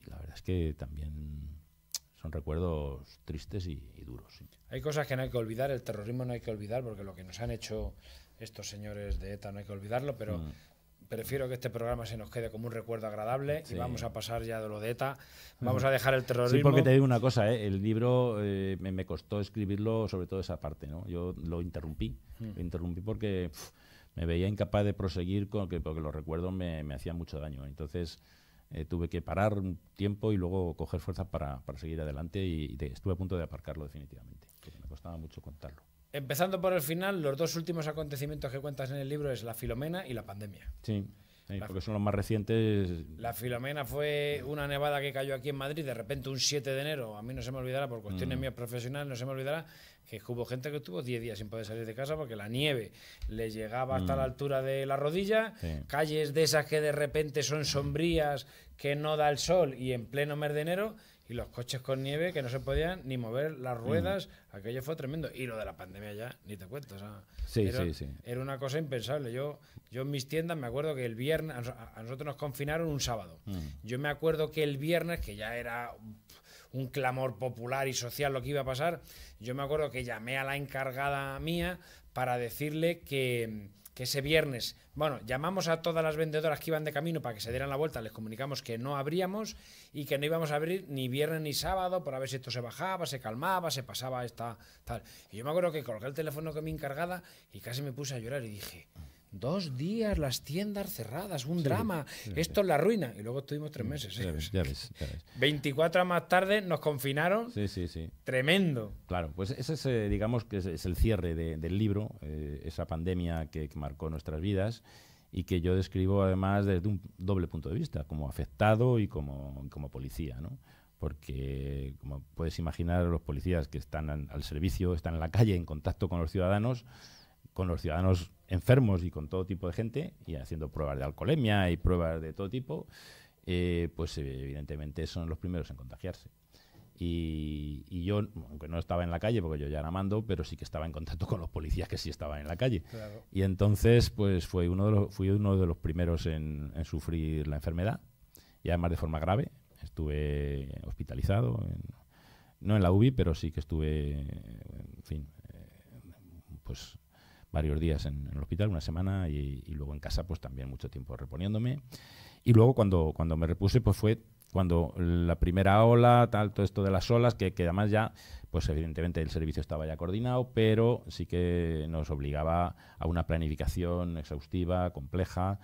la verdad es que también son recuerdos tristes y duros. Sí. Hay cosas que no hay que olvidar, el terrorismo no hay que olvidar, porque lo que nos han hecho estos señores de ETA no hay que olvidarlo, pero prefiero que este programa se nos quede como un recuerdo agradable, y vamos a pasar ya de lo de ETA. Vamos a dejar el terrorismo. Sí, porque te digo una cosa, el libro me costó escribirlo, sobre todo esa parte, ¿no? Yo lo interrumpí porque me veía incapaz de proseguir porque los recuerdos me hacían mucho daño. Entonces tuve que parar un tiempo y luego coger fuerzas para seguir adelante, y estuve a punto de aparcarlo definitivamente, porque me costaba mucho contarlo. Empezando por el final, los dos últimos acontecimientos que cuentas en el libro es la Filomena y la pandemia. Sí, porque son los más recientes. La Filomena fue una nevada que cayó aquí en Madrid, de repente un 7 de enero, a mí no se me olvidará, por cuestiones mías profesionales, no se me olvidará, que hubo gente que estuvo 10 días sin poder salir de casa porque la nieve le llegaba hasta la altura de la rodilla, calles de esas que de repente son sombrías, que no da el sol, y en pleno mes de enero, y los coches con nieve que no se podían ni mover las ruedas. Aquello fue tremendo. Y lo de la pandemia ya, ni te cuento. O sea, era una cosa impensable. Yo en mis tiendas me acuerdo que el viernes, a nosotros nos confinaron un sábado. Yo me acuerdo que el viernes, que ya era un clamor popular y social lo que iba a pasar, yo me acuerdo que llamé a la encargada mía para decirle que ese viernes, bueno, llamamos a todas las vendedoras que iban de camino para que se dieran la vuelta, les comunicamos que no abríamos y que no íbamos a abrir ni viernes ni sábado, para ver si esto se bajaba, se calmaba, se pasaba esta tal. Y yo me acuerdo que colgué el teléfono con mi encargada y casi me puse a llorar y dije, 2 días las tiendas cerradas, un drama, esto es la ruina. Y luego estuvimos 3 meses. Ya ves. 24 horas más tarde nos confinaron. Sí. Tremendo. Claro, pues ese es, digamos, que es el cierre del libro, esa pandemia que marcó nuestras vidas, y que yo describo además desde un doble punto de vista, como afectado y como policía, ¿no? Porque, como puedes imaginar, los policías que están al servicio, están en la calle en contacto con los ciudadanos enfermos y con todo tipo de gente, y haciendo pruebas de alcoholemia y pruebas de todo tipo, pues evidentemente son los primeros en contagiarse. Y yo, aunque no estaba en la calle, porque yo ya era mando, pero sí que estaba en contacto con los policías que sí estaban en la calle. Claro. Y entonces pues fui uno de los primeros en sufrir la enfermedad, y además de forma grave. Estuve hospitalizado, no en la UBI, pero sí que estuve, en fin, pues varios días en el hospital, una semana, y luego en casa pues también mucho tiempo reponiéndome. Y luego cuando me repuse, pues fue cuando la primera ola, todo esto de las olas, que además ya, pues evidentemente el servicio estaba ya coordinado, pero sí que nos obligaba a una planificación exhaustiva, compleja.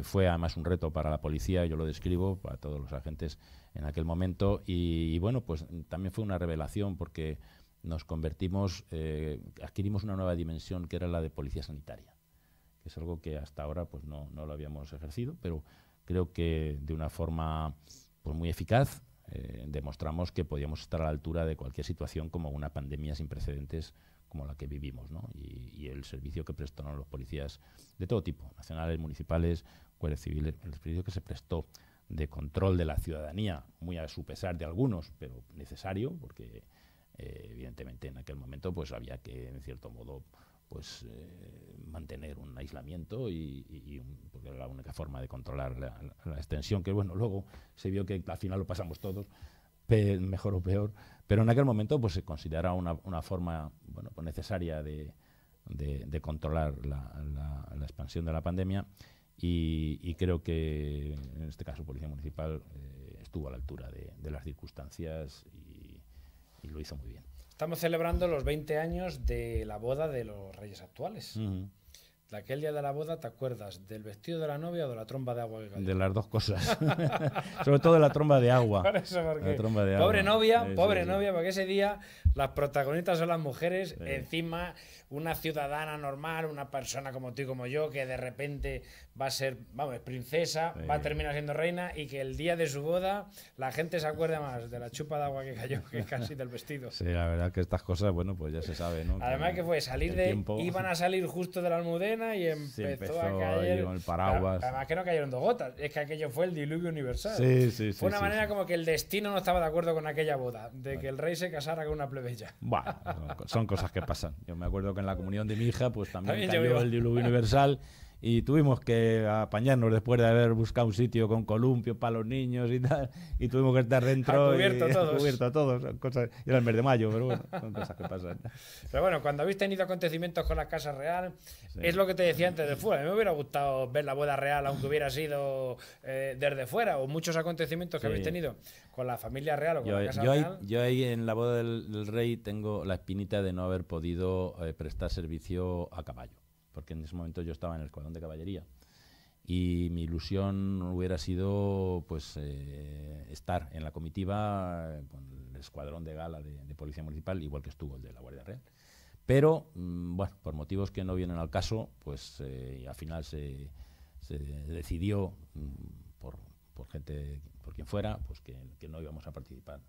Fue además un reto para la policía, yo lo describo, para todos los agentes en aquel momento, y bueno, pues también fue una revelación, porque nos convertimos, adquirimos una nueva dimensión, que era la de policía sanitaria, que es algo que hasta ahora pues no lo habíamos ejercido, pero creo que de una forma pues muy eficaz demostramos que podíamos estar a la altura de cualquier situación, como una pandemia sin precedentes como la que vivimos, ¿no? Y el servicio que prestaron los policías de todo tipo, nacionales, municipales, guardias civiles, el servicio que se prestó de control de la ciudadanía, muy a su pesar de algunos, pero necesario, porque evidentemente en aquel momento pues había que, en cierto modo, pues mantener un aislamiento, porque era la única forma de controlar la extensión, que bueno, luego se vio que al final lo pasamos todos, mejor o peor, pero en aquel momento pues se considera una forma, bueno, pues necesaria de controlar la expansión de la pandemia, y creo que en este caso Policía Municipal estuvo a la altura de las circunstancias, y lo hizo muy bien. Estamos celebrando los 20 años de la boda de los reyes actuales. De aquel día de la boda, ¿te acuerdas del vestido de la novia o de la tromba de agua que cayó? De las dos cosas. Sobre todo de la tromba de agua. Por eso, porque La tromba de pobre agua. novia, Sí, pobre sí, novia, porque ese día las protagonistas son las mujeres, Sí. encima una ciudadana normal, una persona como tú y como yo, que de repente va a ser, vamos, princesa, Sí. va a terminar siendo reina, y que el día de su boda la gente se acuerde más de la chupa de agua que cayó que casi del vestido. Sí, la verdad que estas cosas, bueno, pues ya se sabe, ¿no? Además que fue salir el de... tiempo- Iban a salir justo de la Almudena y empezó a ahí caer... con el paraguas. Además que no cayeron 2 gotas, es que aquello fue el diluvio universal. Sí, sí, sí. Fue una sí, manera sí. como que el destino no estaba de acuerdo con aquella boda, de que el rey se casara con una plebeya. Bueno, son cosas que pasan. Yo me acuerdo que en la comunión de mi hija, pues también También cayó llovió. el diluvio universal y tuvimos que apañarnos después de haber buscado un sitio con columpio para los niños y tal, y tuvimos que estar dentro. A cubierto y, todos. Cubierto todos. Son cosas, y era el mes de mayo, pero bueno, son cosas que pasan. Pero bueno, cuando habéis tenido acontecimientos con la Casa Real, Sí. es lo que te decía antes del fútbol. A mí me hubiera gustado ver la boda real, aunque hubiera sido desde fuera, o muchos acontecimientos que Sí. habéis tenido con la familia real o con Yo, la Casa yo ahí, Real. yo ahí en la boda del rey tengo la espinita de no haber podido prestar servicio a caballo, porque en ese momento yo estaba en el escuadrón de caballería y mi ilusión hubiera sido pues estar en la comitiva con el escuadrón de gala de Policía Municipal, igual que estuvo el de la Guardia Real. Pero, bueno, por motivos que no vienen al caso, pues y al final se decidió por gente, por quien fuera, pues que no íbamos a participar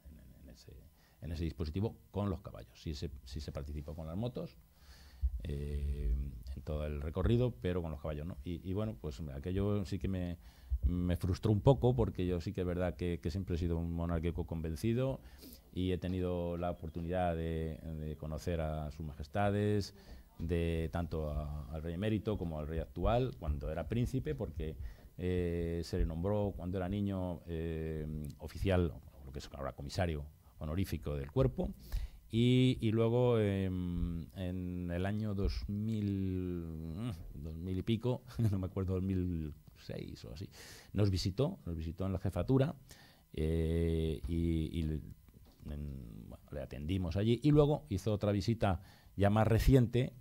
en ese dispositivo con los caballos. Sí se participó con las motos en todo el recorrido, pero con los caballos no. Y bueno, pues aquello sí que me frustró un poco, porque yo sí que es verdad que siempre he sido un monárquico convencido y he tenido la oportunidad de conocer a sus majestades, de tanto al rey emérito como al rey actual, cuando era príncipe, porque se le nombró cuando era niño oficial, lo que es ahora comisario honorífico del cuerpo, y luego en el año 2000 y pico, no me acuerdo, 2006 o así, nos visitó en la jefatura bueno, le atendimos allí, y luego hizo otra visita ya más reciente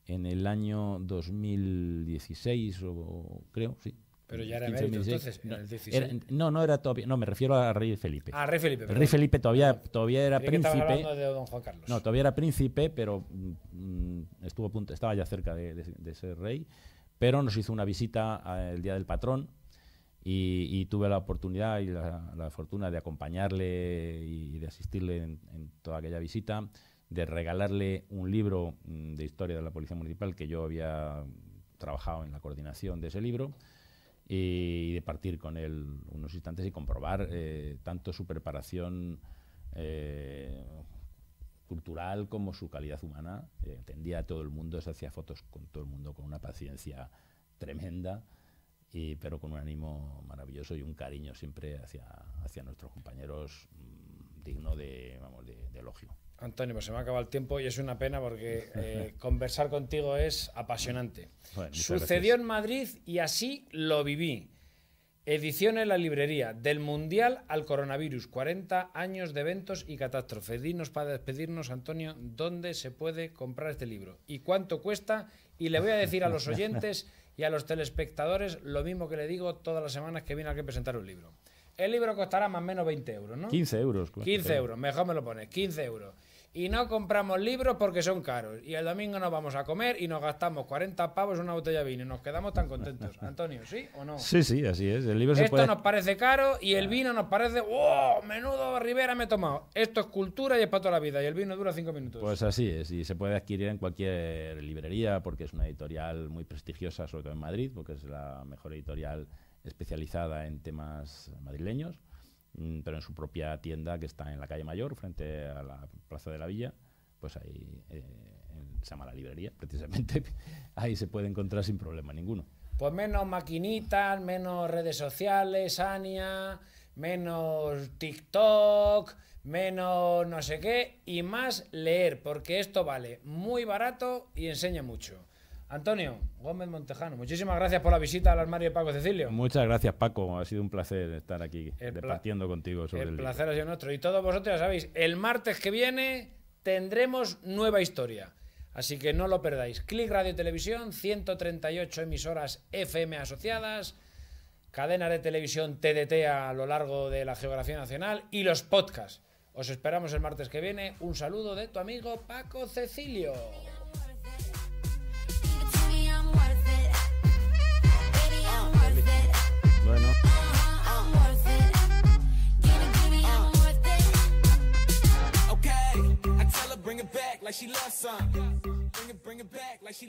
en el año 2016 o creo, sí. Pero ya era 15, emérito 16. entonces, en el 16. No era todavía, no, me refiero a rey Felipe. Ah, rey Felipe. El perdón. rey Felipe todavía era Creí que estabas príncipe. hablando de don Juan Carlos. No, todavía era príncipe, pero estuvo a punto, estaba ya cerca de ser rey. Pero nos hizo una visita el día del patrón y tuve la oportunidad y la fortuna de acompañarle y de asistirle en toda aquella visita, de regalarle un libro de historia de la Policía Municipal, que yo había trabajado en la coordinación de ese libro, y de partir con él unos instantes y comprobar tanto su preparación cultural como su calidad humana. Atendía a todo el mundo, se hacía fotos con todo el mundo con una paciencia tremenda, pero con un ánimo maravilloso y un cariño siempre hacia nuestros compañeros digno de elogio. Antonio, pues se me ha acabado el tiempo y es una pena porque conversar contigo es apasionante. Bueno, muchas Sucedió gracias. en Madrid y así lo viví. Edición en la librería, del Mundial al coronavirus, 40 años de eventos y catástrofes. Dinos para despedirnos, Antonio, dónde se puede comprar este libro y cuánto cuesta. Y le voy a decir a los oyentes y a los telespectadores lo mismo que le digo todas las semanas que viene aquí a presentar un libro. El libro costará más o menos 20 euros, ¿no? 15 euros. 15 euros, mejor me lo pones, 15 euros. Y no compramos libros porque son caros. Y el domingo nos vamos a comer y nos gastamos 40 pavos en una botella de vino y nos quedamos tan contentos. Antonio, ¿sí o no? Sí, así es. El libro se Esto puede... nos parece caro y el vino nos parece ¡wow! Menudo Ribera me he tomado. Esto es cultura y es para toda la vida. Y el vino dura 5 minutos. Pues así es, y se puede adquirir en cualquier librería porque es una editorial muy prestigiosa, sobre todo en Madrid, porque es la mejor editorial especializada en temas madrileños, pero en su propia tienda, que está en la calle Mayor, frente a la Plaza de la Villa, pues ahí se llama La Librería, precisamente. Ahí se puede encontrar sin problema ninguno. Pues menos maquinitas, menos redes sociales, Ania, menos TikTok, menos no sé qué y más leer, porque esto vale muy barato y enseña mucho. Antonio Gómez Montejano, muchísimas gracias por la visita al armario de Paco Cecilio. Muchas gracias, Paco. Ha sido un placer estar aquí departiendo contigo sobre el placer ha sido nuestro. Y todos vosotros ya sabéis, el martes que viene tendremos nueva historia. Así que no lo perdáis. Click Radio Televisión, 138 emisoras FM asociadas, cadenas de televisión TDT a lo largo de la geografía nacional y los podcasts. Os esperamos el martes que viene. Un saludo de tu amigo Paco Cecilio. Bueno. Bring it back like she loves some. Bring it back like she